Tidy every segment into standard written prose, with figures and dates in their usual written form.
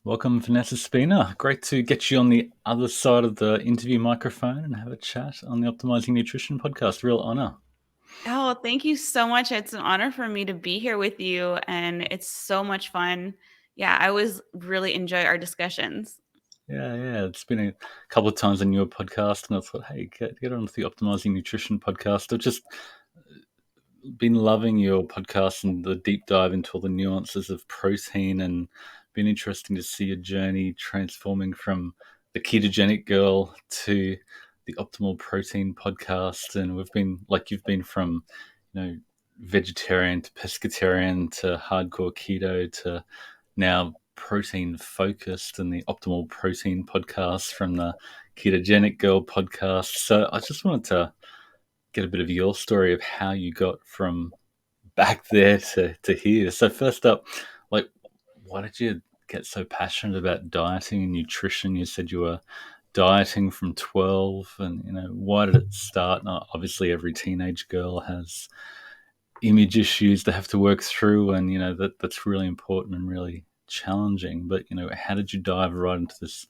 Welcome, Vanessa Spina. Great to get you on the other side of the interview microphone and have a chat on the Optimizing Nutrition podcast. Real honor. Oh, thank you so much. It's an honor for me to be here with you, and it's so much fun. Yeah, I always really enjoy our discussions. Yeah. It's been a couple of times on your podcast, and I thought, hey, get on to the Optimizing Nutrition podcast. I've just been loving your podcast and the deep dive into all the nuances of protein, and been interesting to see your journey transforming from the Ketogenic Girl to the Optimal Protein podcast. And we've been like you've been from, vegetarian to pescatarian to hardcore keto to now protein focused and the Optimal Protein podcast from the Ketogenic Girl podcast. So I just wanted to get a bit of your story of how you got from back there to here. So first up, like, why did you get so passionate about dieting and nutrition? You said you were dieting from 12, and why did it start? Now, obviously every teenage girl has image issues they have to work through, and that's really important and really challenging. But how did you dive right into this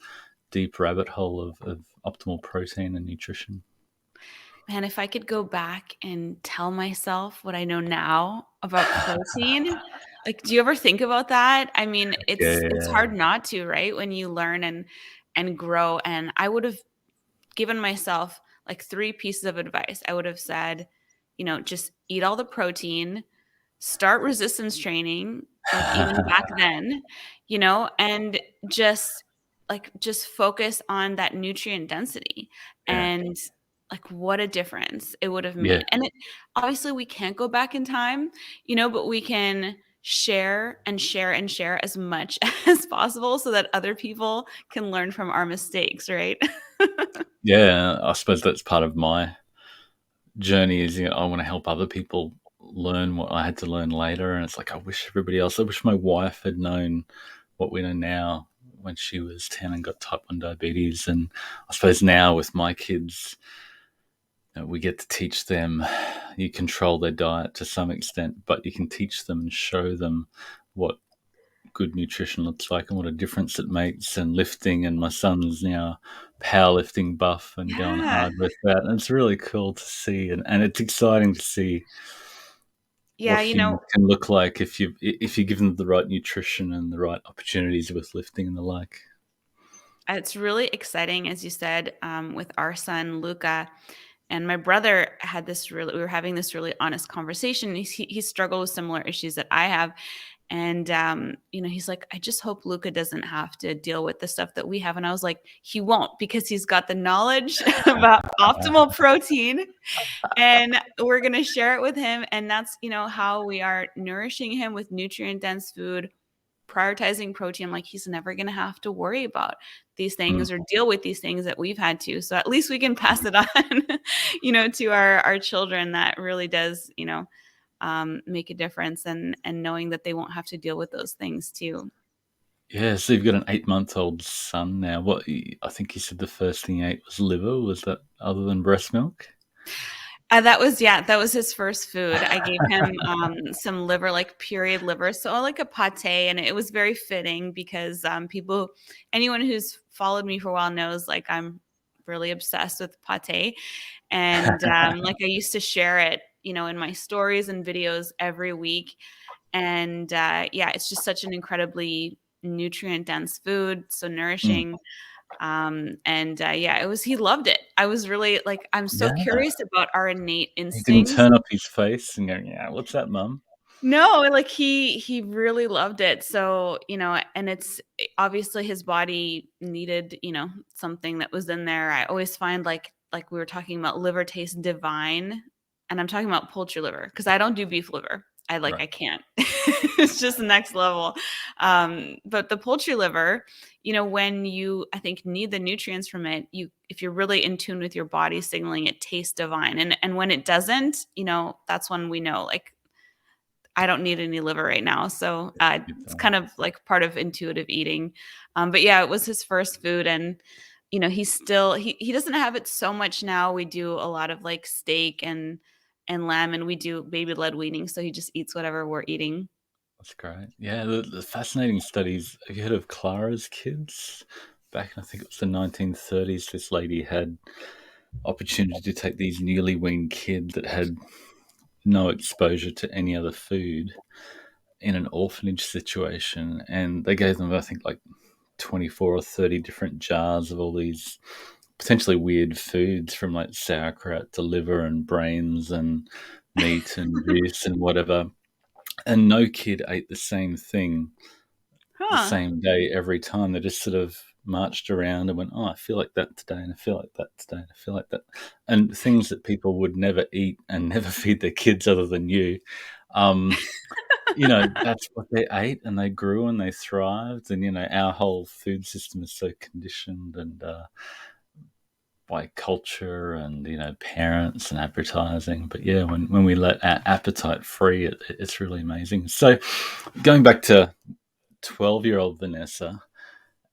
deep rabbit hole of optimal protein and nutrition? Man, if I could go back and tell myself what I know now about protein, like, do you ever think about that? I mean, it's Yeah. hard not to, right? When you learn and grow. And I would have given myself like three pieces of advice. I would have said, just eat all the protein, start resistance training, like even back then, and just focus on that nutrient density Yeah. and like what a difference it would have Yeah. made. And obviously we can't go back in time, but we can share and share and share as much as possible so that other people can learn from our mistakes, right? Yeah, I suppose that's part of my journey is, I want to help other people learn what I had to learn later. And it's like, I wish my wife had known what we know now when she was 10 and got type 1 diabetes. And I suppose now with my kids, we get to teach them, you control their diet to some extent, but you can teach them and show them what good nutrition looks like and what a difference it makes, and lifting. And my son's now powerlifting buff and going Yeah. hard with that, and it's really cool to see, and it's exciting to see Yeah, what humans can look like if you give them the right nutrition and the right opportunities with lifting and the like. it's really exciting, as you said, with our son Luca. And my brother had we were having this really honest conversation. He struggled with similar issues that I have. And, he's like, I just hope Luca doesn't have to deal with the stuff that we have. And I was like, he won't, because he's got the knowledge about optimal protein, and we're going to share it with him. And that's, how we are nourishing him with nutrient dense food, prioritizing protein. Like, he's never going to have to worry about these Mm. things or deal with these things that we've had to. So at least we can pass it on, to our children. That really does, make a difference, and knowing that they won't have to deal with those things too. Yeah, so you've got an 8-month-old son now. I think you said the first thing he ate was liver. Was that other than breast milk? That was his first food. I gave him some liver, like pureed liver, so like a pate, and it was very fitting because anyone who's followed me for a while knows, like, I'm really obsessed with pate, and like I used to share it, in my stories and videos every week, and yeah, it's just such an incredibly nutrient dense food, so Mm. nourishing. And yeah, he loved it. I was really like, I'm so Yeah. curious about our innate He didn't instincts. turn up his face and go, "Yeah, what's that, mum?" No, like he really loved it. So, and obviously his body needed, something that was in there. I always find, like we were talking about, liver tastes divine. And I'm talking about poultry liver, because I don't do beef liver. Right. I can't. It's just the next level. But the poultry liver, when you, I think, need the nutrients from it, if you're really in tune with your body signaling, it tastes divine. And when it doesn't, that's when we know, like, I don't need any liver right now. So it's kind of like part of intuitive eating. But yeah, it was his first food. And, he doesn't have it so much now. We do a lot of like steak and lamb, and we do baby led weaning. So he just eats whatever we're eating. That's great. Yeah, the fascinating studies. Have you heard of Clara's kids? Back in, I think it was the 1930s, this lady had opportunity to take these newly weaned kids that had no exposure to any other food in an orphanage situation, and they gave them, I think, like 24 or 30 different jars of all these potentially weird foods, from like sauerkraut to liver and brains and meat and juice and whatever. And no kid ate the same thing the Huh. same day every time. They just sort of marched around and went, "Oh, I feel like that today, and I feel like that today, and I feel like that," and things that people would never eat and never feed their kids other than you. Um, that's what they ate, and they grew and they thrived. And our whole food system is so conditioned and by culture and parents and advertising. But yeah, when we let our appetite free, it's really amazing. So, going back to 12-year-old Vanessa,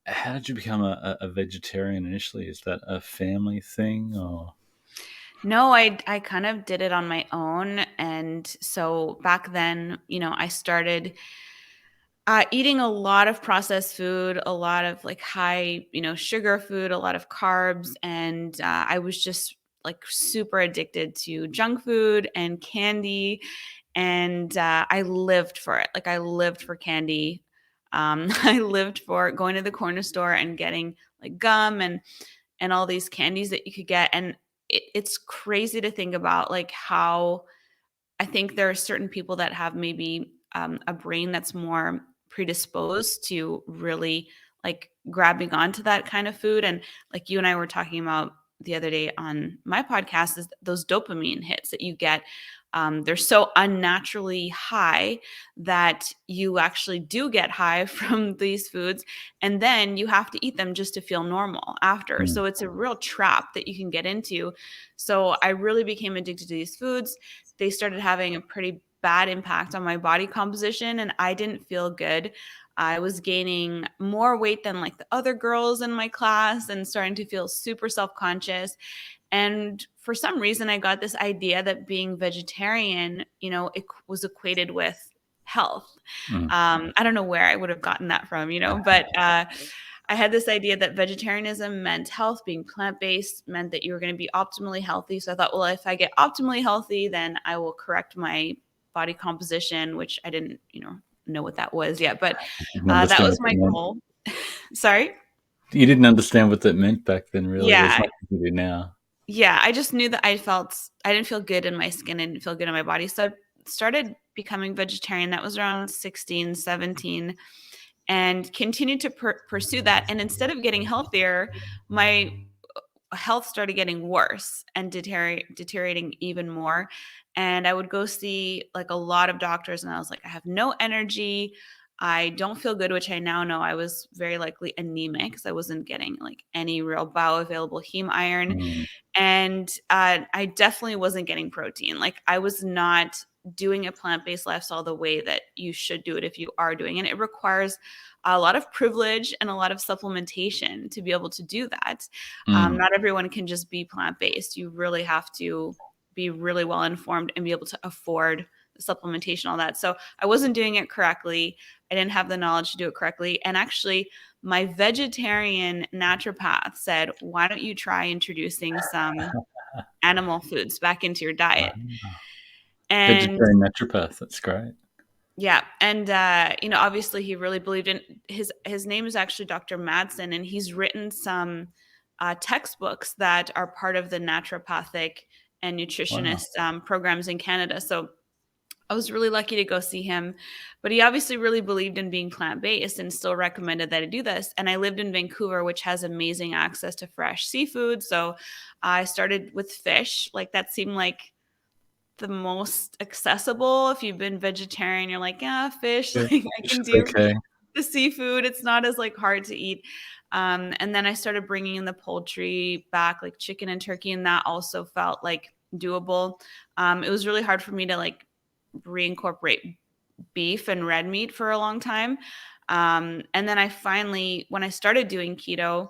how did you become a vegetarian initially? Is that a family thing or? No, I kind of did it on my own. And so back then, I started eating a lot of processed food, a lot of like high, sugar food, a lot of carbs. And I was just like super addicted to junk food and candy. And I lived for it. Like I lived for candy. I lived for going to the corner store and getting like gum and all these candies that you could get. And it's crazy to think about like how I think there are certain people that have maybe a brain that's more predisposed to really like grabbing onto that kind of food. And like you and I were talking about the other day on my podcast, is those dopamine hits that you get. They're so unnaturally high that you actually do get high from these foods. And then you have to eat them just to feel normal after. Mm, So it's a real trap that you can get into. So I really became addicted to these foods. They started having a pretty bad impact on my body composition, and I didn't feel good. I was gaining more weight than like the other girls in my class and starting to feel super self-conscious. And for some reason I got this idea that being vegetarian, it was equated with health. mm, I don't know where I would have gotten that from, but I had this idea that vegetarianism meant health. Being plant-based meant that you were going to be optimally healthy. So I thought, well, if I get optimally healthy, then I will correct my body composition, which I didn't, know what that was yet. But didn't that understand was what my that meant. goal. Sorry. You didn't understand what that meant back then, really, as Yeah. much as you do now. Yeah. I just knew that I didn't feel good in my skin. I didn't feel good in my body. So I started becoming vegetarian. That was around 16, 17, and continued to pursue that. And instead of getting healthier, my health started getting worse and deteriorating even more. And I would go see like a lot of doctors, and I was like, I have no energy. I don't feel good, which I now know I was very likely anemic because I wasn't getting like any real bioavailable heme iron. Mm, And I definitely wasn't getting protein. Like I was not doing a plant-based lifestyle the way that you should do it if you are doing it. It requires a lot of privilege and a lot of supplementation to be able to do that. mm, Not everyone can just be plant-based. You really have to be really well informed and be able to afford the supplementation, all that. So I wasn't doing it correctly. I didn't have the knowledge to do it correctly. And actually, my vegetarian naturopath said, why don't you try introducing some animal foods back into your diet? wow. And Vegetarian naturopath, that's great. yeah, and obviously he really believed in his name is actually Dr. Madsen, and he's written some textbooks that are part of the naturopathic and Wow. nutritionist programs in Canada. So I was really lucky to go see him, but he obviously really believed in being plant-based and still recommended that I do this. And I lived in Vancouver, which has amazing access to fresh seafood. So I started with fish. Like that seemed like the most accessible. If you've been vegetarian, you're like, yeah, fish, Yeah, like I fish can is do okay. the seafood. It's not as like hard to eat. And then I started bringing in the poultry back, like chicken and turkey, and that also felt like doable. It was really hard for me to like reincorporate beef and red meat for a long time. And then I finally, when I started doing keto,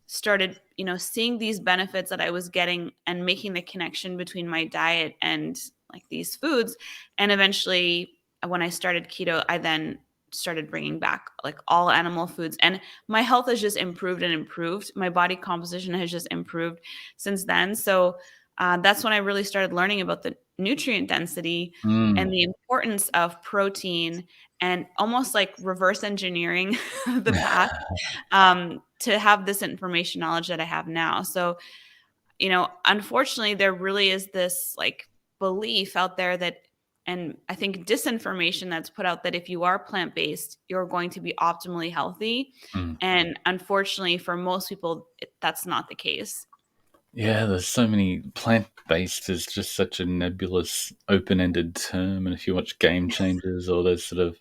started, seeing these benefits that I was getting and making the connection between my diet and like these foods. And eventually when I started keto, I then started bringing back like all animal foods, and my health has just improved and improved. My body composition has just improved since then. So that's when I really started learning about the nutrient density and Mm. the importance of protein, and almost like reverse engineering the path to have this information knowledge that I have now. So, unfortunately, there really is this like belief out there that, and I think disinformation that's put out, that if you are plant based, you're going to be optimally healthy. Mm. And unfortunately, for most people, that's not the case. Yeah, there's so many plant-based is just such a nebulous, open-ended term, and if you watch Game Changers or those sort of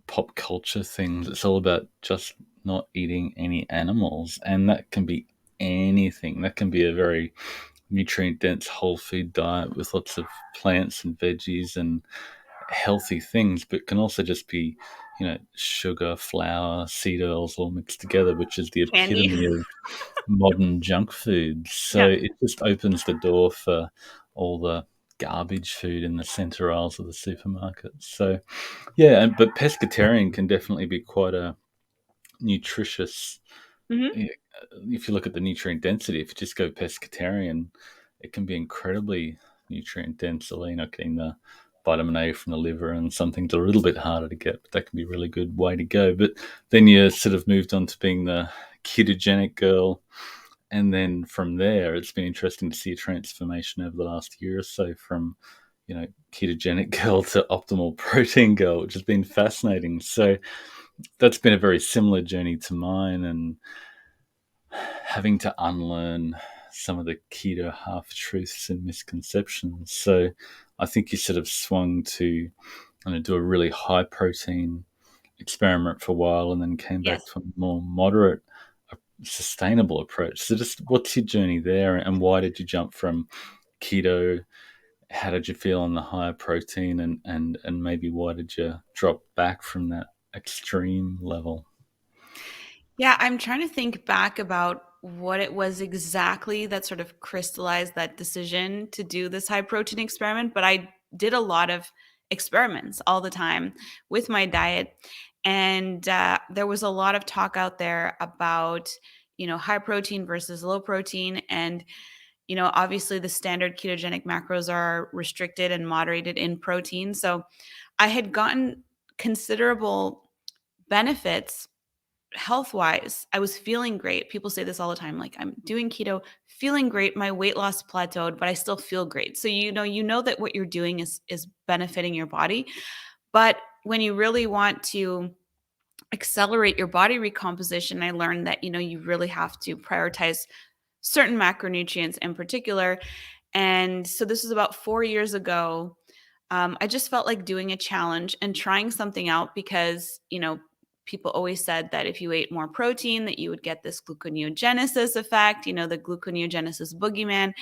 pop culture things, it's all about just not eating any animals, and that can be anything. That can be a very nutrient-dense whole food diet with lots of plants and veggies and healthy things, but can also just be, sugar, flour, seed oils all mixed together, which is the Candy. epitome of modern junk food. So Yeah. it just opens the door for all the garbage food in the center aisles of the supermarkets. So yeah, but pescatarian can definitely be quite a nutritious. Hmm. Yeah, if you look at the nutrient density, if you just go pescatarian, it can be incredibly nutrient dense. So you're not getting the vitamin A from the liver, and some things are a little bit harder to get, but that can be a really good way to go. But then you sort of moved on to being the ketogenic girl, and then from there, it's been interesting to see a transformation over the last year or so from, ketogenic girl to optimal protein girl, which has been fascinating. So that's been a very similar journey to mine, and having to unlearn some of the keto half truths and misconceptions. So I think you sort of swung to do a really high protein experiment for a while, and then came back Yes. to a more moderate, sustainable approach. So just what's your journey there, and why did you jump from keto? How did you feel on the higher protein, and maybe why did you drop back from that extreme level? Yeah, I'm trying to think back about what it was exactly that sort of crystallized that decision to do this high protein experiment, but I did a lot of experiments all the time with my diet. And there was a lot of talk out there about, high protein versus low protein. And, obviously the standard ketogenic macros are restricted and moderated in protein. So I had gotten considerable benefits health wise. I was feeling great. People say this all the time, like, I'm doing keto, feeling great. My weight loss plateaued, but I still feel great. So you know that what you're doing is benefiting your body. But when you really want to accelerate your body recomposition, I learned that you really have to prioritize certain macronutrients in particular. And so this was about 4 years ago. I just felt like doing a challenge and trying something out because, people always said that if you ate more protein, that you would get this gluconeogenesis effect, the gluconeogenesis boogeyman,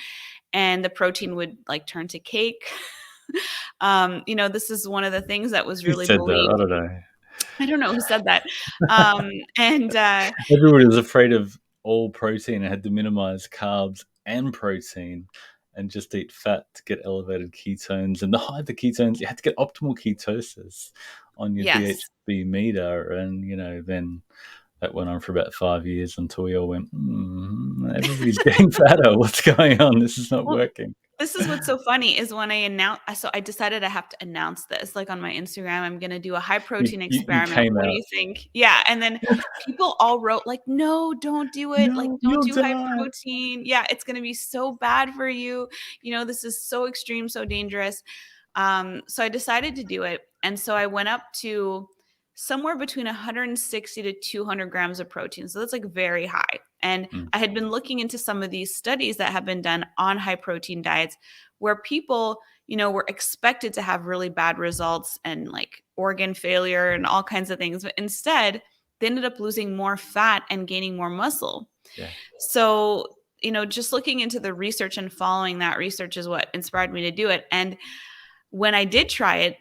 and the protein would like turn to cake. This is one of the things that was Who really said that? I believed. don't know. I don't know who said that. And Everybody was afraid of all protein and had to minimize carbs and protein and just eat fat to get elevated ketones. And the higher the ketones, you had to get optimal ketosis on your yes. DHB meter. And, then that went on for about 5 years until we all went, everybody's getting fatter. What's going on? This is not Well, working. this is what's so funny is when I announced, so I decided I have to announce this, like on my Instagram, I'm going to do a high You, protein you, you experiment. came What do out, you think? Yeah. And then people all wrote like, no, don't do it. Like, no, don't you'll do high die. protein. Yeah. It's going to be so bad for you. This is so extreme, so dangerous. So I decided to do it. And so I went up to somewhere between 160 to 200 grams of protein. So that's like very high. And Mm, I had been looking into some of these studies that have been done on high protein diets where people, were expected to have really bad results and like organ failure and all kinds of things. But instead, they ended up losing more fat and gaining more muscle. yeah. So, just looking into the research and following that research is what inspired me to do it. And when I did try it,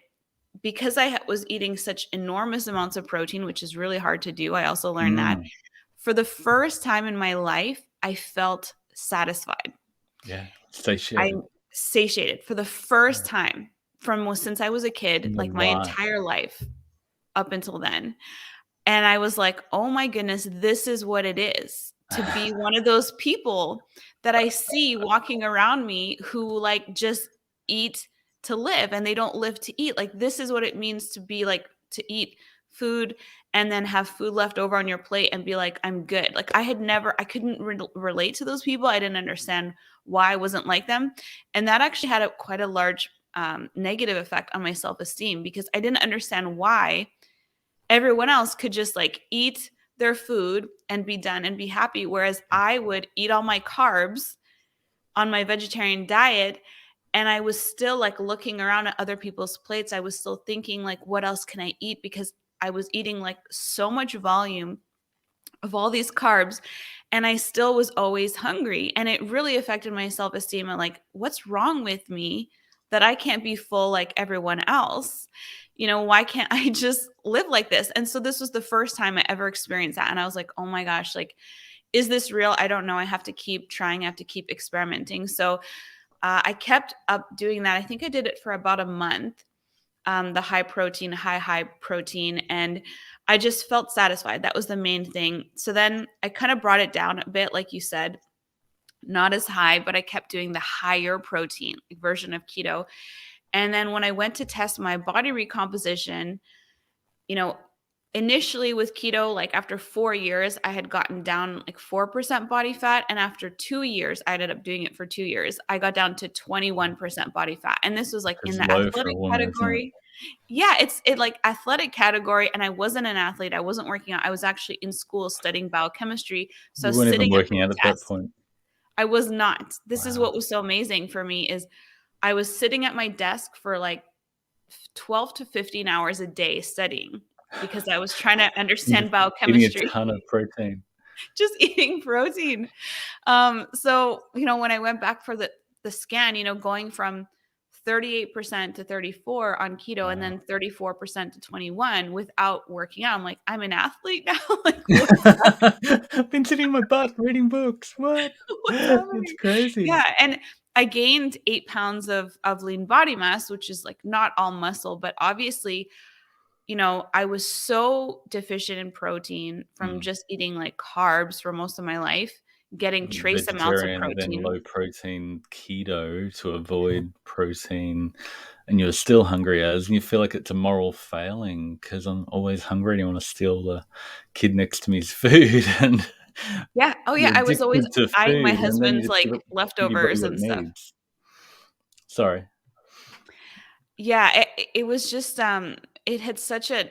because I was eating such enormous amounts of protein, which is really hard to do, I also learned that Mm, for the first time in my life, I felt satisfied. yeah. I Satiated. satiated for the first time. from since I was a kid, in your like my life. entire life up until then. And I was like, "Oh my goodness, this is what it is to be one of those people that I see walking around me who, like, just eat to live, and they don't live to eat. Like, this is what it means to be, like, to eat food and then have food left over on your plate and be like, 'I'm good.'" Like, I couldn't relate to those people. I didn't understand why I wasn't like them, and that actually had a quite a large, negative effect on my self-esteem because I didn't understand why everyone else could just like eat their food and be done and be happy. Whereas I would eat all my carbs on my vegetarian diet and I was still like looking around at other people's plates. I was still thinking like, what else can I eat? Because I was eating like so much volume of all these carbs and I still was always hungry. And it really affected my self esteem. And like, what's wrong with me that I can't be full like everyone else? You know, why can't I just live like this? And so this was the first time I ever experienced that. And I was like, oh my gosh, like, is this real? I don't know. I have to keep trying. I have to keep experimenting. So I kept up doing that. I think I did it for about a month, the high protein, high protein. And I just felt satisfied. That was the main thing. So then I kind of brought it down a bit, like you said, not as high, but I kept doing the higher protein version of keto. And then when I went to test my body recomposition, you know, initially with keto, like after 4 years, I had gotten down like 4% body fat. And after 2 years, I ended up doing it for 2 years. I got down to 21% body fat. And this was like Which in is the low for a athletic woman, isn't it? category. Yeah, it like athletic category. And I wasn't an athlete. I wasn't working out. I was actually in school studying biochemistry. So I You was weren't even sitting at working my out at that desk. point. I was not. This is Wow. what was so amazing for me is I was sitting at my desk for like 12 to 15 hours a day studying because I was trying to And just understand eating a biochemistry, ton of protein. just eating protein. So, when I went back for the scan, going from 38% to 34 on keto and Wow. then 34% to 21 without working out, I'm like, I'm an athlete now. Like, what's I've been sitting in my butt reading books. What? what's It's happening? crazy. Yeah, and I gained 8 pounds of lean body mass, which is like not all muscle, but obviously I was so deficient in protein from Mm. just eating like carbs for most of my life, getting trace amounts of Vegetarian and then protein. low protein keto to avoid protein, and you're still hungry as, and you feel like it's a moral failing because I'm always hungry and I want to steal the kid next to me's food, and Yeah. Oh, yeah. you're I was always addicted to eyeing my food, and then you husband's just like give your body leftovers what it and stuff. needs. Sorry. Yeah. It was just, it had such an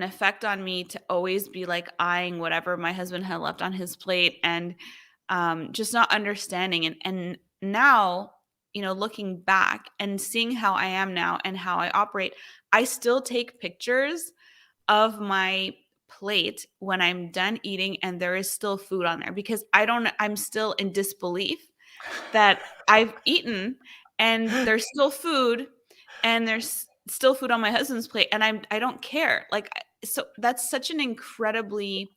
effect on me to always be like eyeing whatever my husband had left on his plate and just not understanding. And now, looking back and seeing how I am now and how I operate, I still take pictures of my plate when I'm done eating and there is still food on there because I'm still in disbelief that I've eaten and there's still food and there's still food on my husband's plate and I don't care. Like so that's such an incredibly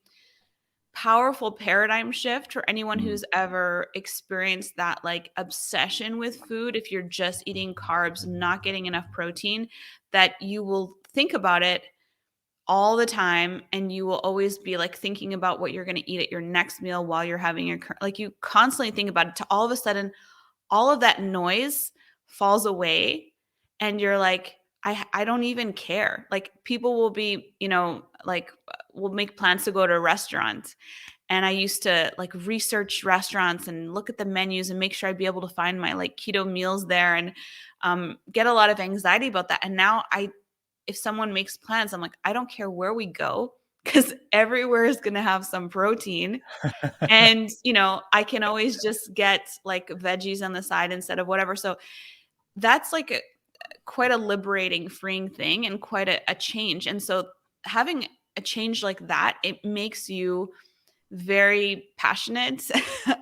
powerful paradigm shift for anyone Mm. who's ever experienced that like obsession with food. If you're just eating carbs, not getting enough protein, that you will think about it all the time and you will always be like thinking about what you're going to eat at your next meal while you're having like you constantly think about it to all of a sudden all of that noise falls away and you're like I don't even care. Like people will be, like will make plans to go to a restaurant and I used to like research restaurants and look at the menus and make sure I'd be able to find my like keto meals there and get a lot of anxiety about that. And now if someone makes plans, I'm like, I don't care where we go because everywhere is going to have some protein. And, I can always just get like veggies on the side instead of whatever. So that's like quite a liberating, freeing thing and quite a change. And so having a change like that, it makes you very passionate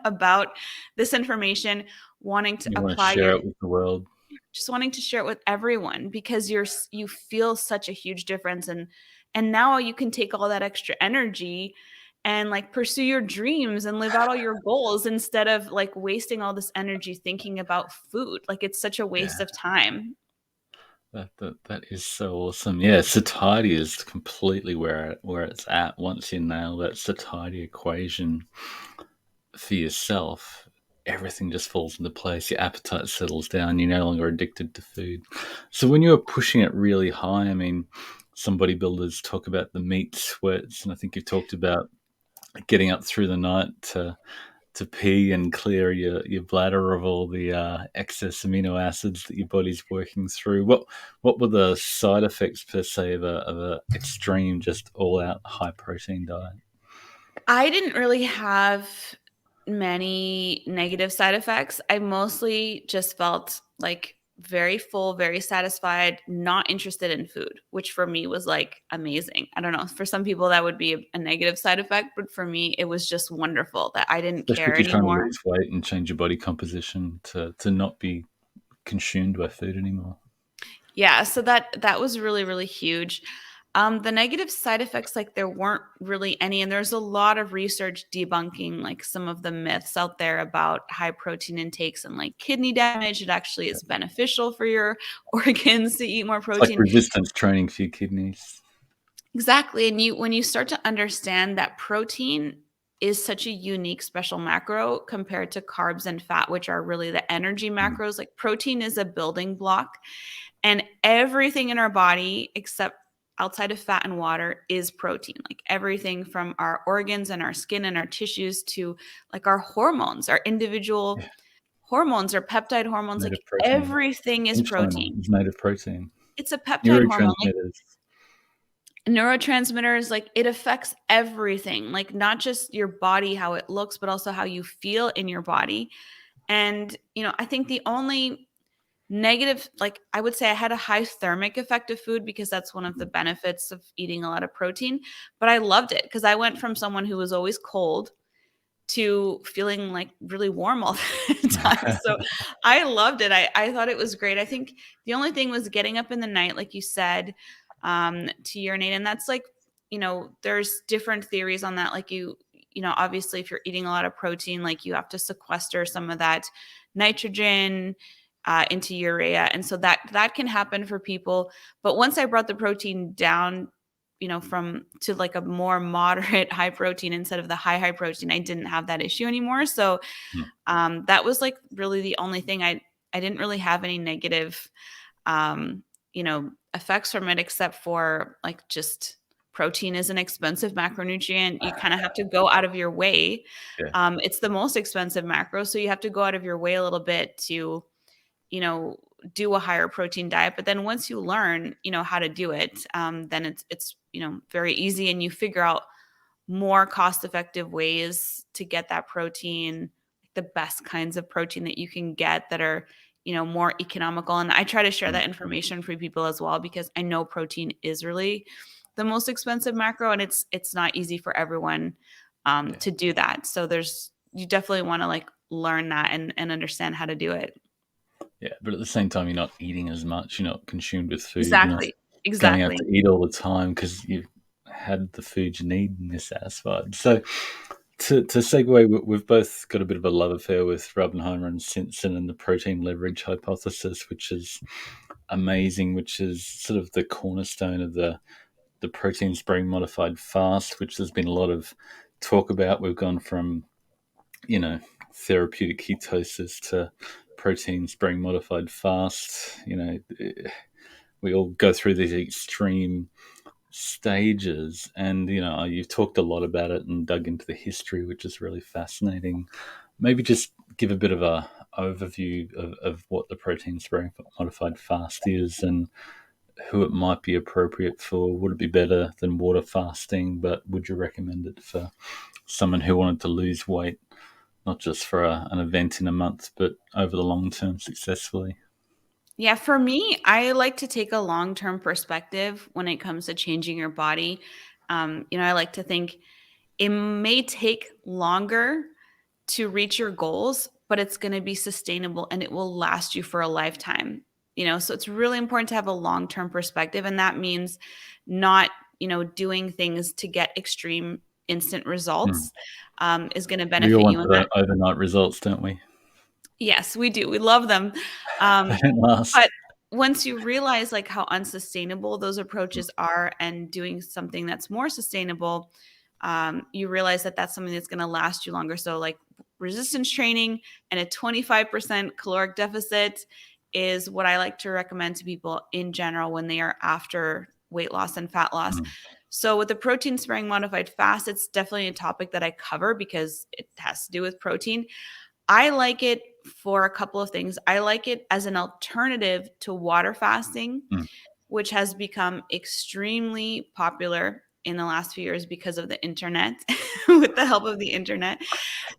about this information, wanting to You want to apply share your it with the world. just wanting to share it with everyone because you feel such a huge difference and now you can take all that extra energy and like pursue your dreams and live out all your goals instead of like wasting all this energy thinking about food. Like it's such a waste Yeah. of time. That is so awesome. Yeah, satiety is completely where it's at. Once you nail that satiety equation for yourself, everything just falls into place. Your appetite settles down. You're no longer addicted to food. So when you were pushing it really high, I mean, some bodybuilders talk about the meat sweats, and I think you've talked about getting up through the night to pee and clear your bladder of all the excess amino acids that your body's working through. What were the side effects per se of a extreme, just all out high protein diet? I didn't really have many negative side effects. I mostly just felt like very full, very satisfied, not interested in food, which for me was like amazing. I don't know. For some people, that would be a negative side effect, but for me, it was just wonderful that I didn't Especially care if you're trying to anymore. lose weight and change your body composition to not be consumed by food anymore. Yeah, so that was really, really huge. The negative side effects, like there weren't really any, and there's a lot of research debunking like some of the myths out there about high protein intakes and like kidney damage. It actually is beneficial for your organs to eat more It's like protein. resistance training for your kidneys. Exactly. And you when you start to understand that protein is such a unique special macro compared to carbs and fat, which are really the energy Mm. macros, like protein is a building block. And everything in our body, except outside of fat and water, is protein. Like everything from our organs and our skin and our tissues to like our hormones, our individual Yeah, hormones or peptide hormones, native like protein. everything is Insulin protein. is native protein. It's a peptide hormone. Like Neurotransmitters. neurotransmitters, like it affects everything, like not just your body, how it looks, but also how you feel in your body. And, I think the only negative, like I would say I had a high thermic effect of food because that's one of the benefits of eating a lot of protein, but I loved it because I went from someone who was always cold to feeling like really warm all the time. So I loved it. I thought it was great. I think the only thing was getting up in the night, like you said, to urinate. And that's like, there's different theories on that. Like obviously if you're eating a lot of protein, like you have to sequester some of that nitrogen into urea. And so that can happen for people. But once I brought the protein down, from to like a more moderate high protein instead of the high protein, I didn't have that issue anymore. So Mm. that was like really the only thing. I didn't really have any negative effects from it except for like just protein is an expensive macronutrient. You kind of have to go out of your way. Yeah, It's the most expensive macro, so you have to go out of your way a little bit to you know, do a higher protein diet. But then once you learn, how to do it, then it's very easy, and you figure out more cost effective ways to get that protein, the best kinds of protein that you can get that are more economical. And I try to share mm, that information for people as well because I know protein is really the most expensive macro, and it's not easy for everyone yeah, to do that. So you definitely want to like learn that and understand how to do it. yeah. But at the same time, you're not eating as much. You're not consumed with food. You're not Exactly. going out Exactly. to eat all the time because you've had the food you need and you're satisfied. So to segue, we've both got a bit of a love affair with Rabenheimer and Simpson and the protein leverage hypothesis, which is amazing, which is sort of the cornerstone of the protein sparing modified fast, which there's been a lot of talk about. We've gone from, you know, therapeutic ketosis to protein sparing modified fast. We all go through these extreme stages, and you've talked a lot about it and dug into the history, which is really fascinating. Maybe just give a bit of a overview of what the protein sparing modified fast is and who it might be appropriate for. Would it be better than water fasting, but would you recommend it for someone who wanted to lose weight, not just for an event in a month, but over the long term successfully? Yeah, for me, I like to take a long-term perspective when it comes to changing your body. I like to think it may take longer to reach your goals, but it's going to be sustainable and it will last you for a lifetime. So it's really important to have a long-term perspective, and that means not, doing things to get extreme instant Hmm. results is going to We all benefit want you in the that. overnight results, don't we? Yes, we do. We love them. They Um, don't but last. once you realize like how unsustainable those approaches are and doing something that's more sustainable, you realize that that's something that's going to last you longer. So like resistance training and a 25% caloric deficit is what I like to recommend to people in general when they are after weight loss and fat loss. Mm, So with the protein sparing modified fast, it's definitely a topic that I cover because it has to do with protein. I like it for a couple of things. I like it as an alternative to water fasting, mm. which has become extremely popular in the last few years because of the internet, with the help of the internet.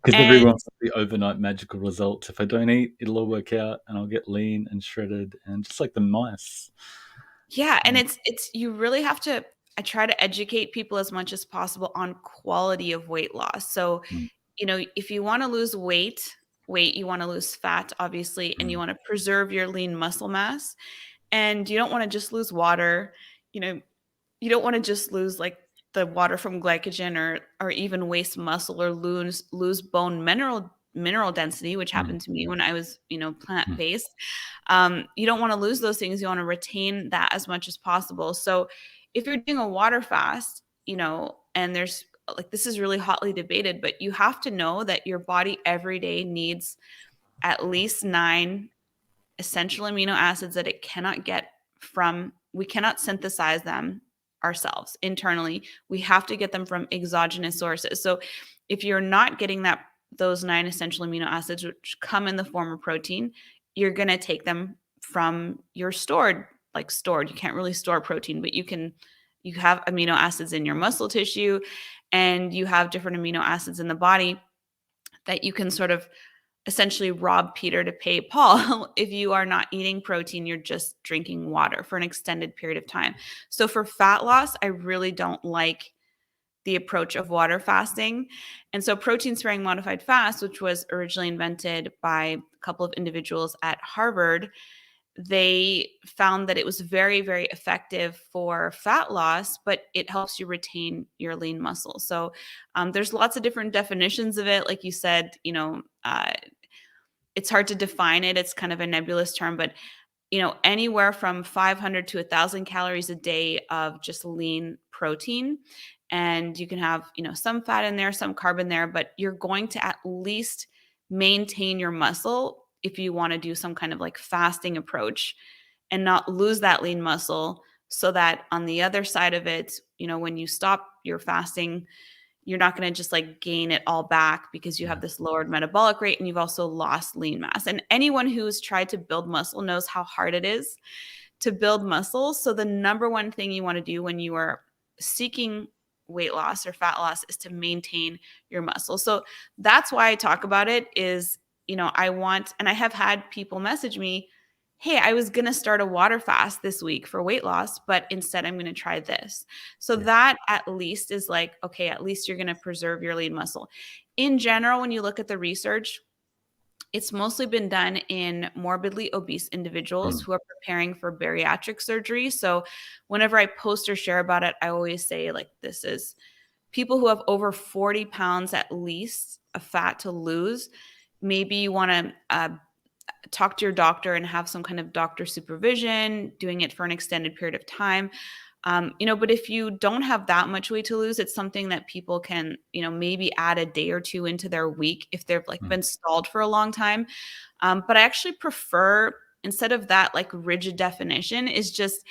Because everyone And wants the overnight magical results. If I don't eat, it'll all work out, and I'll get lean and shredded, and just like the mice. yeah, and Yeah. it's you really have to I try to educate people as much as possible on quality of weight loss. So, Mm, if you want to lose weight, you want to lose fat, obviously, and you mm, want to preserve your lean muscle mass, and you don't want to just lose water. You know, you don't want to just lose like the water from glycogen or even waste muscle or lose bone mineral density, which mm, happened to me when I was, plant mm, based. You don't want to lose those things. You want to retain that as much as possible. So if you're doing a water fast, and there's like this is really hotly debated, but you have to know that your body every day needs at least 9 essential amino acids that it cannot get from, we cannot synthesize them ourselves internally. We have to get them from exogenous sources. So if you're not getting those 9 essential amino acids, which come in the form of protein, you're going to take them from your stored. You can't really store protein, but you have amino acids in your muscle tissue, and you have different amino acids in the body that you can sort of essentially rob Peter to pay Paul. If you are not eating protein, you're just drinking water for an extended period of time. So for fat loss, I really don't like the approach of water fasting. And so protein sparing modified fast, which was originally invented by a couple of individuals at Harvard, they found that it was very, very effective for fat loss, but it helps you retain your lean muscle. So there's lots of different definitions of it. Like you said, it's hard to define it. It's kind of a nebulous term, but anywhere from 500 to 1,000 calories a day of just lean protein. And you can have, some fat in there, some carb in there, but you're going to at least maintain your muscle if you want to do some kind of like fasting approach and not lose that lean muscle, so that on the other side of it, when you stop your fasting, you're not going to just like gain it all back because you have yeah. this lowered metabolic rate and you've also lost lean mass. And anyone who's tried to build muscle knows how hard it is to build muscle. So the number one thing you want to do when you are seeking weight loss or fat loss is to maintain your muscle. So that's why I talk about it is, and I have had people message me, hey, I was going to start a water fast this week for weight loss, but instead I'm going to try this. So Yeah. that at least is like, okay, at least you're going to preserve your lean muscle. In general, when you look at the research, it's mostly been done in morbidly obese individuals Mm, who are preparing for bariatric surgery. So whenever I post or share about it, I always say like this is people who have over 40 pounds at least of fat to lose. Maybe you want to talk to your doctor and have some kind of doctor supervision, doing it for an extended period of time. But if you don't have that much weight to lose, it's something that people can, maybe add a day or two into their week if they've like mm, been stalled for a long time. But I actually prefer, instead of that like rigid definition, is just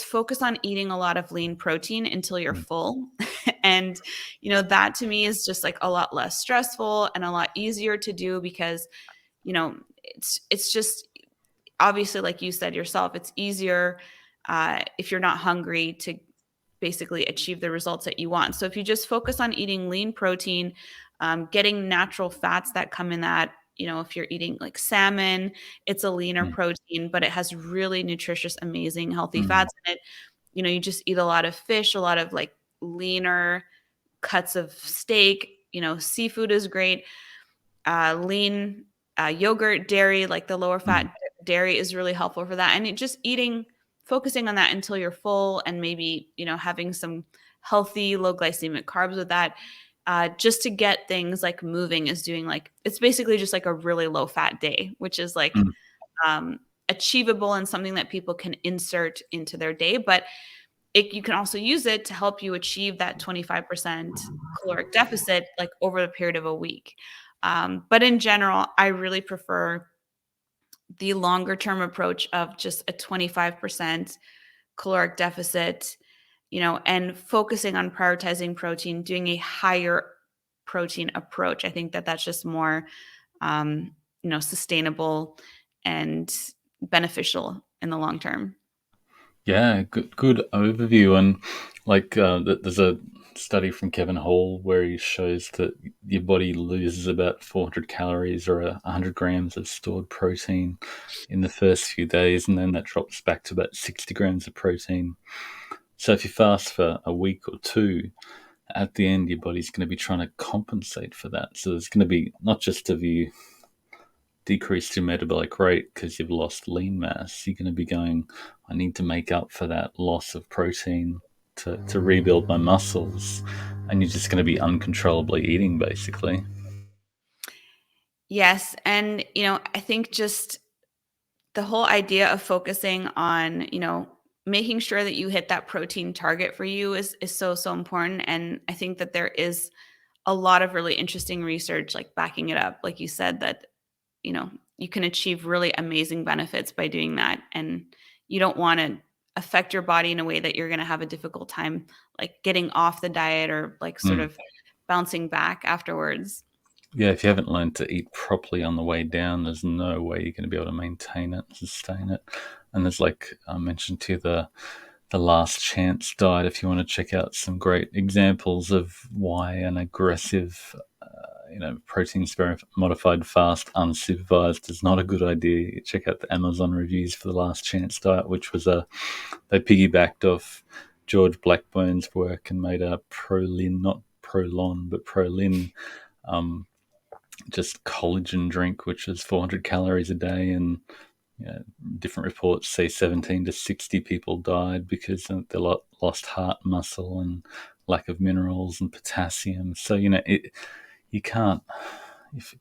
focus on eating a lot of lean protein until you're mm, full. And that to me is just like a lot less stressful and a lot easier to do because it's just obviously, like you said yourself, it's easier if you're not hungry to basically achieve the results that you want. So if you just focus on eating lean protein, getting natural fats that come in that, if you're eating like salmon, it's a leaner mm, protein, but it has really nutritious, amazing, healthy mm, fats in it. You just eat a lot of fish, a lot of like leaner cuts of steak. Seafood is great. Lean yogurt, dairy, like the lower mm, fat dairy is really helpful for that. And focusing on that until you're full, and maybe, having some healthy, low glycemic carbs with that, just to get things like moving is doing like, it's basically just like a really low fat day, which is like, mm. um, achievable and something that people can insert into their day, but you can also use it to help you achieve that 25% caloric deficit like over the period of a week. But in general, I really prefer the longer term approach of just a 25% caloric deficit, and focusing on prioritizing protein, doing a higher protein approach. I think that that's just more, sustainable and beneficial in the long term. Yeah, good overview. And like, there's a study from Kevin Hall where he shows that your body loses about 400 calories or 100 grams of stored protein in the first few days, and then that drops back to about 60 grams of protein. So if you fast for a week or two, at the end, your body's going to be trying to compensate for that. So there's going to be not just have you decreased your metabolic rate because you've lost lean mass, you're going to be going, I need to make up for that loss of protein to rebuild my muscles. And you're just going to be uncontrollably eating, basically. Yes. And, I think just the whole idea of focusing on, making sure that you hit that protein target for you is so, so important. And I think that there is a lot of really interesting research like backing it up. Like you said, that, you can achieve really amazing benefits by doing that. And you don't want to affect your body in a way that you're going to have a difficult time like getting off the diet or like sort Mm. of bouncing back afterwards. Yeah, if you haven't learned to eat properly on the way down, there's no way you're going to be able to maintain it, sustain it. And there's, like I mentioned to you, the last chance diet. If you want to check out some great examples of why an aggressive, protein sparing modified fast unsupervised is not a good idea, you check out the Amazon reviews for the last chance diet, which was they piggybacked off George Blackburn's work and made a Prolin, not Prolon, but Prolin, just collagen drink, which is 400 calories a day. And different reports say 17 to 60 people died because they lost heart muscle and lack of minerals and potassium. So, you can't, if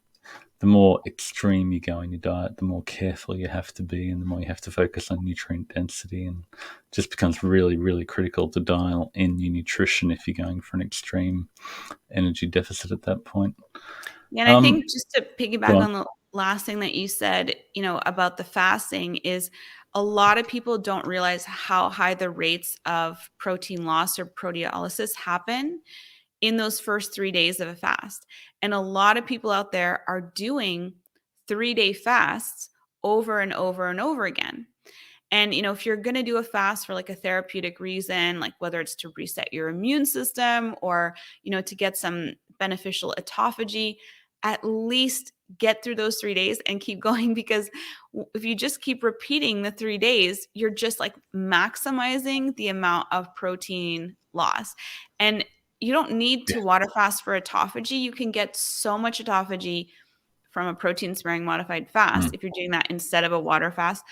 the more extreme you go in your diet, the more careful you have to be, and the more you have to focus on nutrient density, and it just becomes really, really critical to dial in your nutrition if you're going for an extreme energy deficit at that point. Yeah, and I think just to Go piggyback on. on the last thing that you said, about the fasting is a lot of people don't realize how high the rates of protein loss or proteolysis happen in those first 3 days of a fast. And a lot of people out there are doing 3-day fasts over and over and over again. And, if you're going to do a fast for like a therapeutic reason, like whether it's to reset your immune system or, to get some beneficial autophagy, at least get through those 3 days and keep going, because if you just keep repeating the 3 days, you're just like maximizing the amount of protein loss. And you don't need Yeah. to water fast for autophagy. You can get so much autophagy from a protein sparing modified fast Mm, if you're doing that instead of a water fast,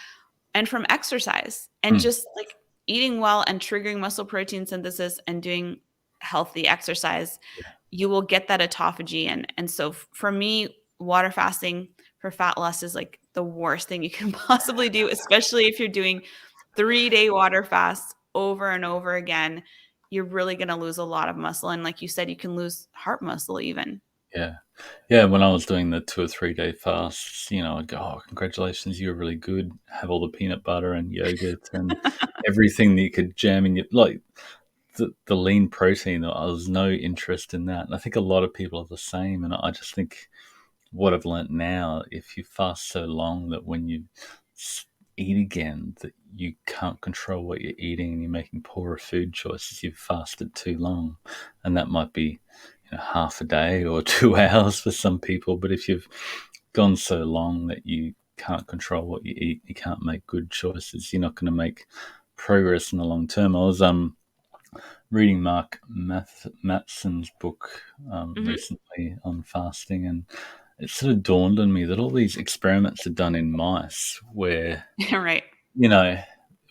and from exercise and mm. just like eating well and triggering muscle protein synthesis and doing healthy exercise, you will get that autophagy. And so for me, water fasting for fat loss is like the worst thing you can possibly do, especially if you're doing 3-day water fasts over and over again. You're really going to lose a lot of muscle. And like you said, you can lose heart muscle even. Yeah. Yeah, when I was doing the 2 or 3 day fasts, I'd go, "Oh, congratulations, you were really good. Have all the peanut butter and yogurt and everything that you could jam in your like the lean protein." I was no interest in that, and I think a lot of people are the same. And I just think what I've learnt now, if you fast so long that when you eat again, that you can't control what you're eating and you're making poorer food choices, you've fasted too long, and that might be half a day or 2 hours for some people. But if you've gone so long that you can't control what you eat, you can't make good choices, you're not going to make progress in the long term. I was reading Mark Matson's book Hmm. recently on fasting, and it sort of dawned on me that all these experiments are done in mice where, Right. you know,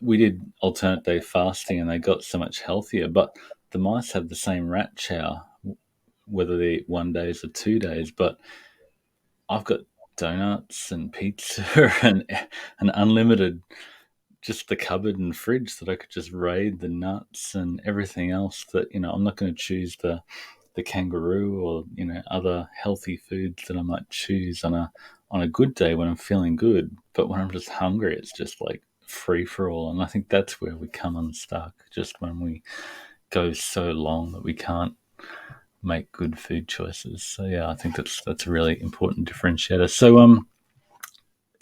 we did alternate day fasting and they got so much healthier, but the mice have the same rat chow, whether they eat 1 day or 2 days. But I've got donuts and pizza and unlimited, just the cupboard and fridge that I could just raid the nuts and everything else that, I'm not going to choose the kangaroo or, other healthy foods that I might choose on a good day when I'm feeling good. But when I'm just hungry, it's just like free for all. And I think that's where we come unstuck, just when we go so long that we can't make good food choices. So yeah, I think that's a really important differentiator. So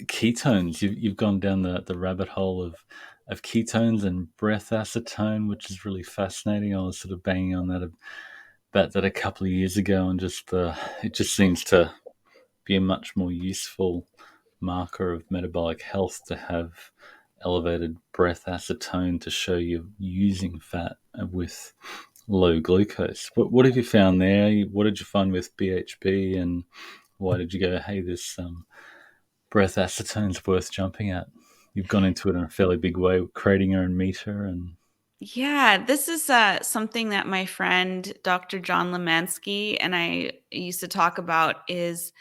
ketones, you've gone down the rabbit hole of ketones and breath acetone, which is really fascinating. I was sort of banging on that about that a couple of years ago, and it just seems to be a much more useful marker of metabolic health to have elevated breath acetone to show you're using fat with low glucose. What have you found there? What did you find with BHB, and why did you go, hey, this breath acetone's worth jumping at? You've gone into it in a fairly big way, creating your own meter, and Yeah, this is something that my friend Dr. John Lemansky and I used to talk about is,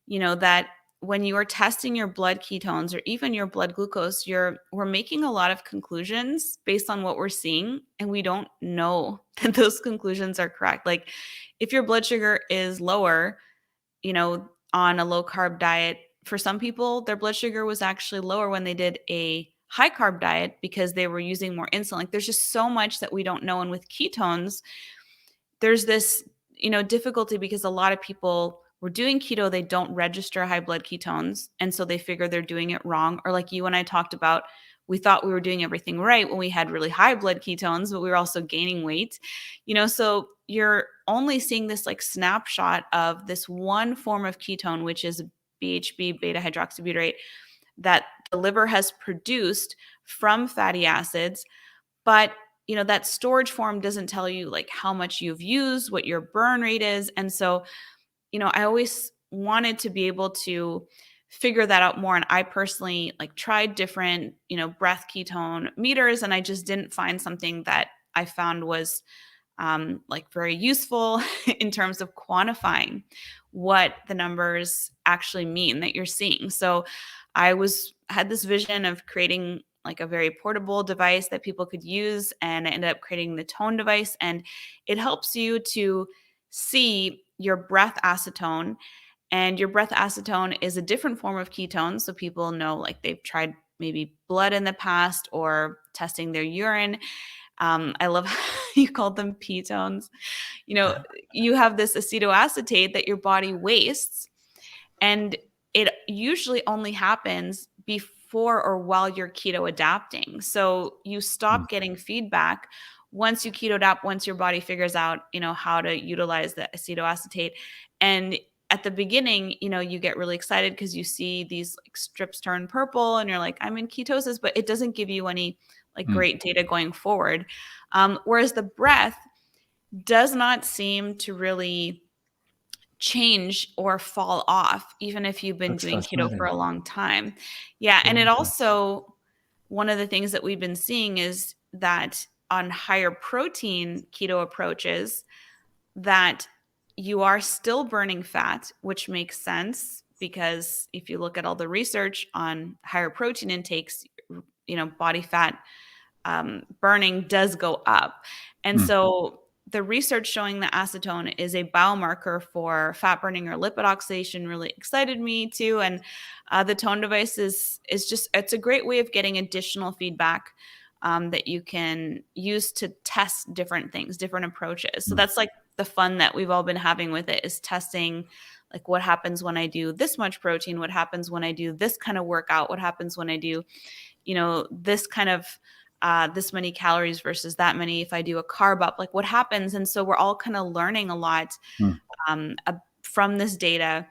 that when you are testing your blood ketones or even your blood glucose, we're making a lot of conclusions based on what we're seeing, and we don't know that those conclusions are correct. Like if your blood sugar is lower, on a low carb diet, for some people, their blood sugar was actually lower when they did a high carb diet because they were using more insulin. Like there's just so much that we don't know. And with ketones, there's this, difficulty because a lot of people were doing keto, they don't register high blood ketones. And so they figure they're doing it wrong. Or like you and I talked about, we thought we were doing everything right when we had really high blood ketones, but we were also gaining weight. So you're only seeing this like snapshot of this one form of ketone, which is BHB, beta hydroxybutyrate, that the liver has produced from fatty acids. But that storage form doesn't tell you like how much you've used, what your burn rate is. And so I always wanted to be able to figure that out more. And I personally like tried different, breath ketone meters, and I just didn't find something that I found was like very useful in terms of quantifying what the numbers actually mean that you're seeing. So had this vision of creating like a very portable device that people could use, and I ended up creating the Tone device, and it helps you to see your breath acetone. And your breath acetone is a different form of ketone, so people know like they've tried maybe blood in the past or testing their urine. I love how you called them ketones. You have this acetoacetate that your body wastes, and it usually only happens before or while you're keto adapting. So you mm, stop getting feedback once you keto adapt, once your body figures out, how to utilize the acetoacetate. And at the beginning, you get really excited because you see these like strips turn purple and you're like, I'm in ketosis, but it doesn't give you any like mm, great data going forward. Whereas the breath does not seem to really change or fall off, even if you've been that's doing keto for fascinating. a long time. Yeah. And it Yeah. also, one of the things that we've been seeing is that on higher protein keto approaches, that you are still burning fat, which makes sense because if you look at all the research on higher protein intakes, body fat burning does go up. And Mm, so the research showing that acetone is a biomarker for fat burning or lipid oxidation really excited me too. And the Tone device is just, it's a great way of getting additional feedback that you can use to test different things, different approaches. So mm, that's like the fun that we've all been having with it, is testing like what happens when I do this much protein, what happens when I do this kind of workout, what happens when I do, this kind of this many calories versus that many if I do a carb up, like what happens. And so we're all kind of learning a lot mm. from this data.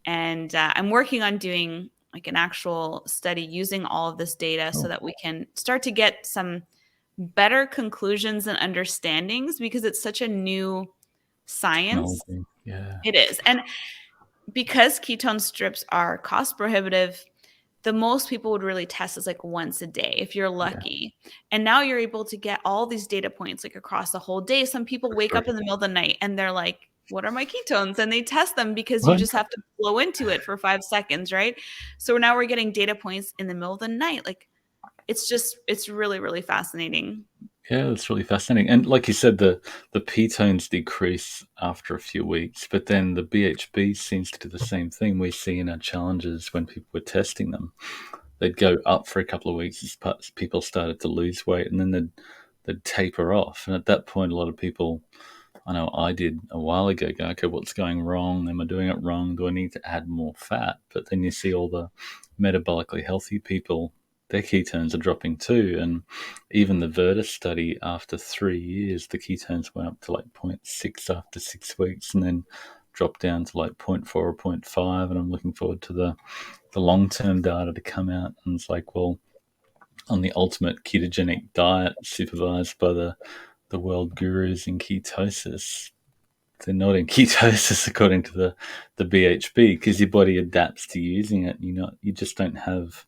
And I'm working on doing like an actual study using all of this data so Cool. that we can start to get some better conclusions and understandings, because it's such a new science. Technology. Yeah. It is. And because ketone strips are cost prohibitive, the most people would really test is like once a day if you're Yeah. lucky. And now you're able to get all these data points like across the whole day. Some people For wake free. up in the middle of the night and they're like, what are my ketones? And they test them because you What? just have to blow into it for 5 seconds, right? So now we're getting data points in the middle of the night. Like it's really, really fascinating. Yeah, that's really fascinating. And like you said, the ketones decrease after a few weeks, but then the BHB seems to do the same thing. We see in our challenges when people were testing them, they'd go up for a couple of weeks as people started to lose weight, and then they'd taper off. And at that point, a lot of people, I know I did a while ago, go, okay, what's going wrong? Am I doing it wrong? Do I need to add more fat? But then you see all the metabolically healthy people, their ketones are dropping too. And even the Virtus study, after 3 years, the ketones went up to like zero point 0.6 after 6 weeks and then dropped down to like zero point 0.4 or zero point 0.5. And I'm looking forward to the long term data to come out. And it's like, well, on the ultimate ketogenic diet supervised by the world gurus in ketosis, they're not in ketosis according to the BHB because your body adapts to using it. You just don't have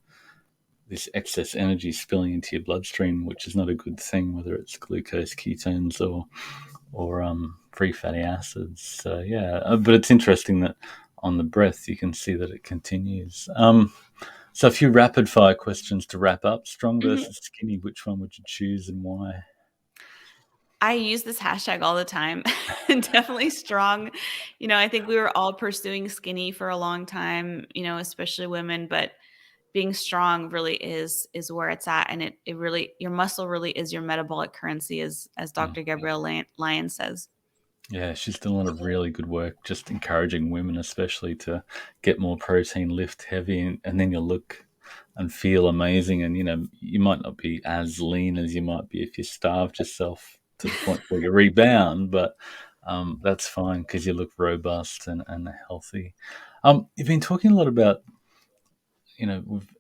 this excess energy spilling into your bloodstream, which is not a good thing, whether it's glucose, ketones, or free fatty acids. So yeah, but it's interesting that on the breath you can see that it continues. So a few rapid fire questions to wrap up: strong Mhm. versus skinny. Which one would you choose and why? I use this hashtag all the time. Definitely strong. I think we were all pursuing skinny for a long time, especially women, but being strong really is where it's at. And it really, your muscle really is your metabolic currency, as Mm. Dr. Gabrielle Lyon says. Yeah, she's done a lot of really good work just encouraging women, especially to get more protein, lift heavy, and then you'll look and feel amazing. And, you might not be as lean as you might be if you starved yourself to the point where you rebound, but that's fine because you look robust and healthy. You've been talking a lot about,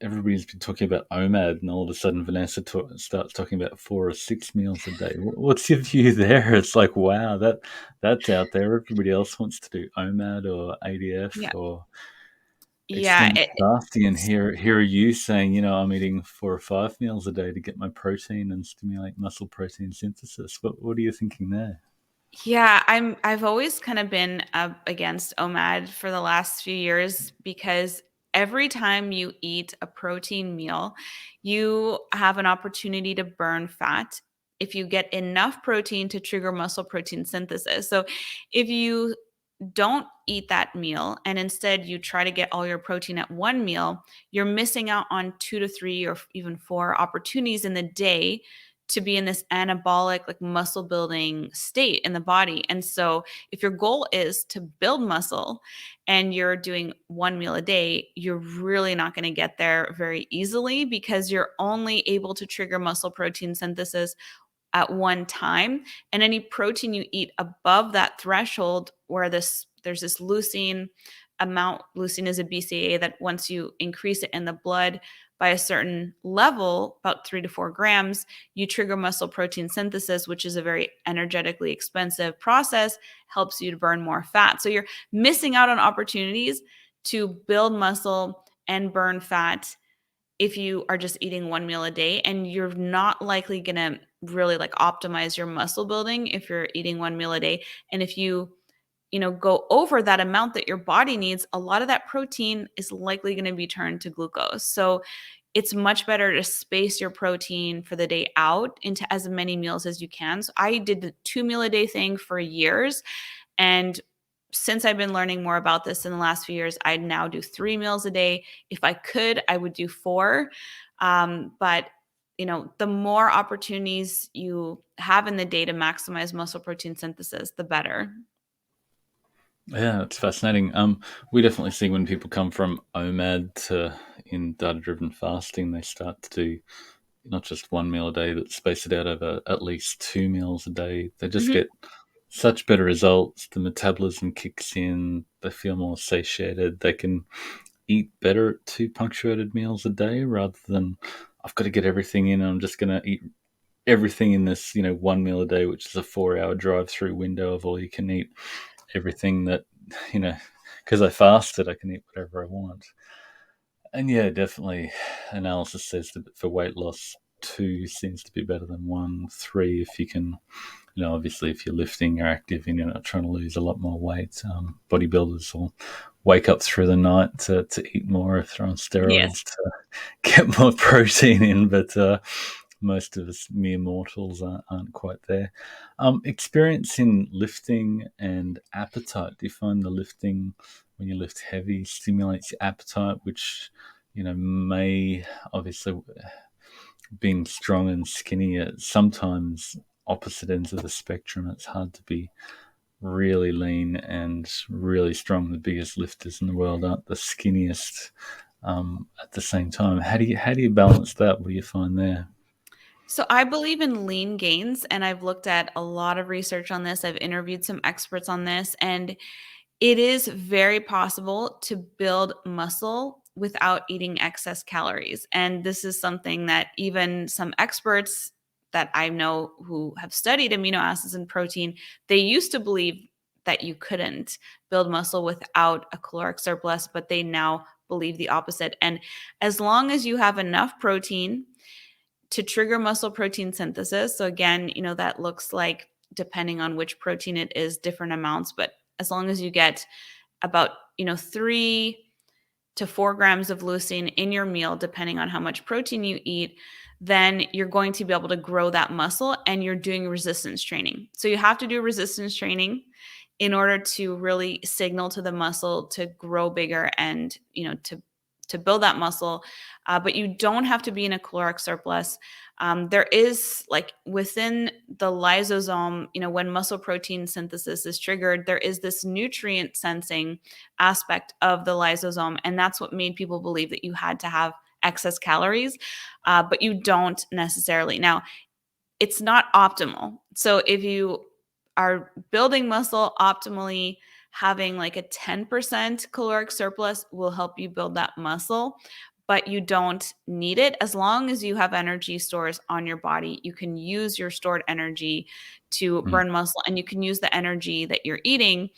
everybody's been talking about OMAD, and all of a sudden Vanessa starts talking about 4 or 6 meals a day. What's your view there? It's like, wow, that's out there. Everybody else wants to do OMAD or ADF Yeah. or Yeah. extended fasting, and It's, here are you saying, I'm eating 4 or 5 meals a day to get my protein and stimulate muscle protein synthesis. What are you thinking there? Yeah, I've always kind of been up against OMAD for the last few years because every time you eat a protein meal, you have an opportunity to burn fat if you get enough protein to trigger muscle protein synthesis. So if you don't eat that meal and instead you try to get all your protein at one meal, you're missing out on 2 to 3 or even 4 opportunities in the day to be in this anabolic, like muscle building state in the body. And so, if your goal is to build muscle and you're doing one meal a day, you're really not going to get there very easily because you're only able to trigger muscle protein synthesis at one time, and any protein you eat above that threshold where there's this leucine amount. Leucine is a BCA that once you increase it in the blood by a certain level, about 3 to 4 grams, you trigger muscle protein synthesis, which is a very energetically expensive process, helps you to burn more fat. So you're missing out on opportunities to build muscle and burn fat if you are just eating one meal a day, and you're not likely going to really like optimize your muscle building if you're eating one meal a day. And if you go over that amount that your body needs, a lot of that protein is likely going to be turned to glucose. So it's much better to space your protein for the day out into as many meals as you can. So I did the 2 meal a day thing for years, and since I've been learning more about this in the last few years, I now do 3 meals a day. If I could, I would do four. But the more opportunities you have in the day to maximize muscle protein synthesis, the better. Yeah, it's fascinating. We definitely see when people come from OMAD to in data-driven fasting, they start to do not just one meal a day, but space it out over at least 2 meals a day. They just Mhm. get such better results. The metabolism kicks in. They feel more satiated. They can eat better at 2 punctuated meals a day rather than I've got to get everything in. And I'm just going to eat everything in this, one meal a day, which is a 4 hour drive through window of all you can eat. Everything that, you know, because I fasted, I can eat whatever I want. And yeah, definitely, analysis says that for weight loss, two seems to be better than one. Three, if you can Obviously, if you're lifting, you're active, and you're not trying to lose a lot more weight. Bodybuilders will wake up through the night to eat more if they're on Yes. steroids to get more protein in, but most of us mere mortals aren't quite there. Experience in lifting and appetite. Do you find the lifting, when you lift heavy, stimulates your appetite, which may obviously, being strong and skinny, sometimes opposite ends of the spectrum. It's hard to be really lean and really strong. The biggest lifters in the world aren't the skinniest at the same time. How do you balance that? What do you find there? So I believe in lean gains, and I've looked at a lot of research on this. I've interviewed some experts on this, and it is very possible to build muscle without eating excess calories. And this is something that even some experts that I know who have studied amino acids and protein, they used to believe that you couldn't build muscle without a caloric surplus, but they now believe the opposite. And as long as you have enough protein to trigger muscle protein synthesis. So again, that looks like, depending on which protein it is, different amounts, but as long as you get about, 3 to 4 grams of leucine in your meal, depending on how much protein you eat, then you're going to be able to grow that muscle, and you're doing resistance training. So you have to do resistance training in order to really signal to the muscle to grow bigger and, to build that muscle. But you don't have to be in a caloric surplus. There is, like, within the lysosome, when muscle protein synthesis is triggered, there is this nutrient sensing aspect of the lysosome. And that's what made people believe that you had to have excess calories, but you don't necessarily. Now, it's not optimal. So if you are building muscle optimally, having like a 10% caloric surplus will help you build that muscle, but you don't need it. As long as you have energy stores on your body, you can use your stored energy to Mm, burn muscle, and you can use the energy that you're eating,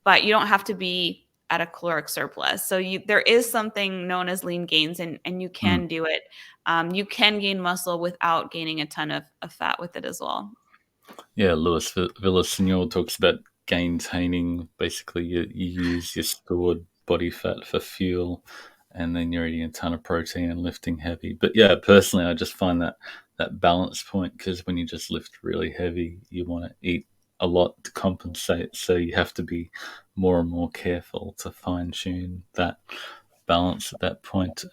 but you don't have to be at a caloric surplus. So there is something known as lean gains, and you mm. can do it. You can gain muscle without gaining a ton of fat with it as well. Yeah, Lewis Villaseñor talks about gaintaining. Basically, you use your stored body fat for fuel, and then you're eating a ton of protein and lifting heavy. But yeah, personally, I just find that balance point, because when you just lift really heavy, you want to eat a lot to compensate. So you have to be more and more careful to fine tune that balance at that point.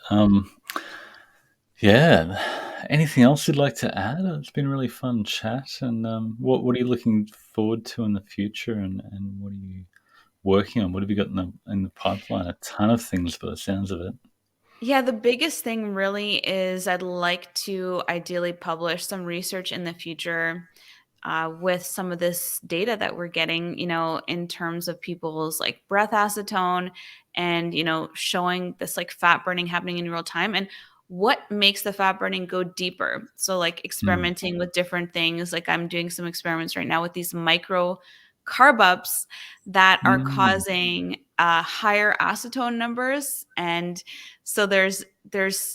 Yeah. Anything else you'd like to add? It's been a really fun chat. And what are you looking forward to in the future? And what are you working on? What have you got in the pipeline? A ton of things, by the sounds of it. Yeah, the biggest thing really is I'd like to ideally publish some research in the future, with some of this data that we're getting, in terms of people's like breath acetone, and, showing this like fat burning happening in real time, and what makes the fat burning go deeper. So, like, Mm. experimenting with different things. Like, I'm doing some experiments right now with these micro carb ups that are Mm. causing higher acetone numbers. And so there's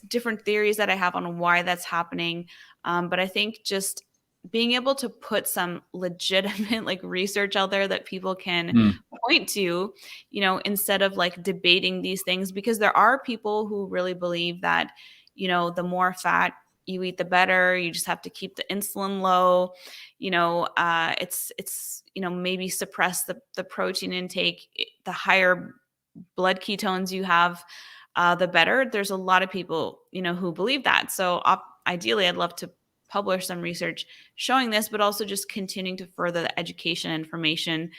different theories that I have on why that's happening. But I think just being able to put some legitimate like research out there that people can Mm. point to, instead of like debating these things, because there are people who really believe that, the more fat you eat, the better. You just have to keep the insulin low. It's maybe suppress the protein intake. The higher blood ketones you have, the better. There's a lot of people, who believe that. So ideally, I'd love to publish some research showing this, but also just continuing to further the education information,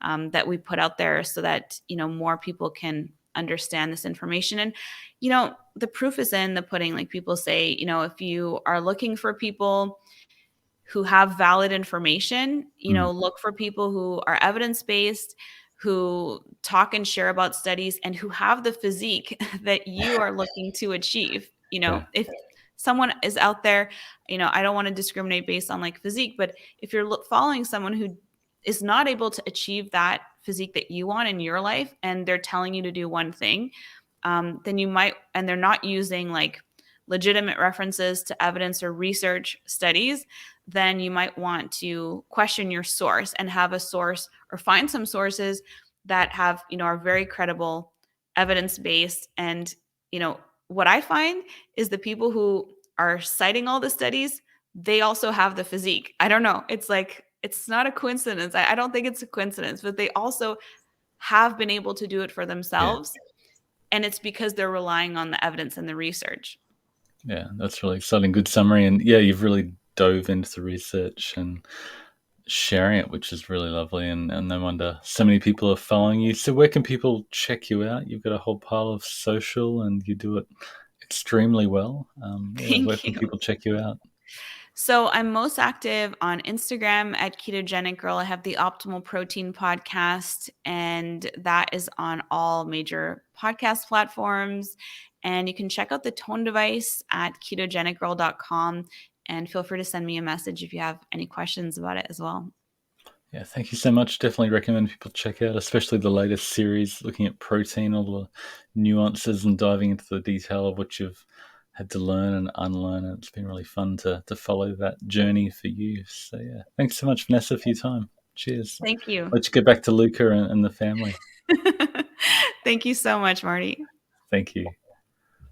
that we put out there, so that, more people can understand this information. And, the proof is in the pudding. Like people say, if you are looking for people who have valid information, Mm. look for people who are evidence-based, who talk and share about studies, and who have the physique that you are looking to achieve. Yeah. If someone is out there, I don't want to discriminate based on like physique, but if you're following someone who is not able to achieve that physique that you want in your life, and they're telling you to do one thing, then you might, and they're not using like legitimate references to evidence or research studies, then you might want to question your source and have a source or find some sources that have, are very credible, evidence-based. And, what I find is the people who are citing all the studies, they also have the physique. I don't know. It's like, it's not a coincidence. I don't think it's a coincidence, but they also have been able to do it for Yeah. themselves. And it's because they're relying on the evidence and the research. Yeah, that's really exciting. Good summary. And yeah, you've really dove into the research and sharing it, which is really lovely. And no wonder so many people are following you. So where can people check you out? You've got a whole pile of social and you do it extremely well. Yeah, where Thank can you. people check you out? So I'm most active on Instagram at Ketogenic Girl. I have the Optimal Protein podcast, and that is on all major podcast platforms. And you can check out the Tone Device at ketogenicgirl.com, and feel free to send me a message if you have any questions about it as well. Yeah, thank you so much. Definitely recommend people check out, especially the latest series looking at protein, all the nuances and diving into the detail of what you've had to learn and unlearn. And it's been really fun to follow that journey for you. So yeah, thanks so much, Vanessa, for your time. Cheers. Thank you. Let's get back to Luca and the family. Thank you so much, Marty. Thank you.